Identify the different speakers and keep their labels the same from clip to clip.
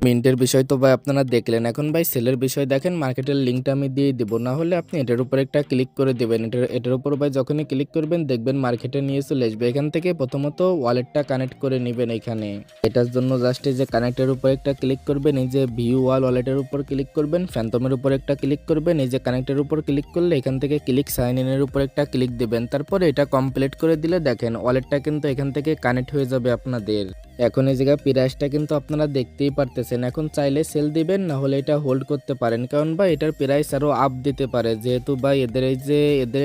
Speaker 1: মিন্টের বিষয় তো ভাই আপনারা দেখলেন। এখন ভাই সেলের বিষয় দেখেন, মার্কেটের লিঙ্কটা আমি দিয়ে দিব। না হলে আপনি এটার উপর একটা ক্লিক করে দিবেন। এটার উপর ভাই যখনই ক্লিক করবেন দেখবেন মার্কেটে নিয়ে চলে আসবে। এখান থেকে প্রথমত ওয়ালেটটা কানেক্ট করে নিবেন এখানে। এটার জন্য জাস্ট এই যে কানেক্টের উপর একটা ক্লিক করবেন, এই যে ভিউ ওয়াল ওয়ালেটের উপর ক্লিক করবেন, ফ্যান্টমের উপর একটা ক্লিক করবেন, এই যে কানেক্টের উপর ক্লিক করলে এখান থেকে ক্লিক সাইন ইনের উপর একটা ক্লিক দিবেন। তারপরে এটা কমপ্লিট করে দিলে দেখেন ওয়ালেটটা কিন্তু এখান থেকে কানেক্ট হয়ে যাবে আপনাদের। এখন এই জায়গায় প্রাইসটা কিন্তু আপনারা দেখতেই পারতেছেন। এখন চাইলে সেল দিবেন, না হলে এটা হোল্ড করতে পারেন, কারণ ভাই এটার প্রাইস আরো আপ দিতে পারে। যেহেতু ভাই এদের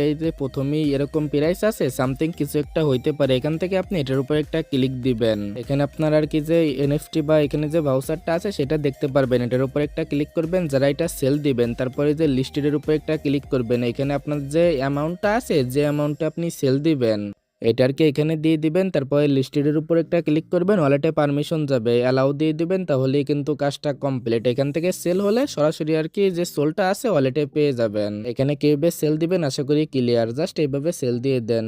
Speaker 1: এই যে প্রথমেই এরকম প্রাইস আছে, সামথিং কিছু একটা হইতে পারে। এখান থেকে আপনি এটার উপর একটা ক্লিক দিবেন। এখানে আপনার আর কি যে এনএফটি বা এখানে যে ভাউচারটা আছে সেটা দেখতে পারবেন। এটার উপর একটা ক্লিক করবেন, যারা এটা সেল দিবেন, তারপরে যে লিস্টেডের উপর একটা ক্লিক করবেন। এখানে আপনার যে অ্যামাউন্টটা আছে, যে অ্যামাউন্টটা আপনি সেল দিবেন এটারকে এখানে দিয়ে দিবেন। তারপরে লিস্টেডের উপর একটা ক্লিক করবেন, ওয়ালেটে পারমিশন যাবে, অ্যালাউ দিয়ে দিবেন, তাহলেই কিন্তু কাজটা কমপ্লিট। এখান থেকে সেল হলে সরাসরি আর কি যে সোলটা আছে ওয়ালেটে পেয়ে যাবেন। এখানে কিভাবে সেল দিবেন আশা করি ক্লিয়ার। জাস্ট এইভাবে সেল দিয়ে দেন।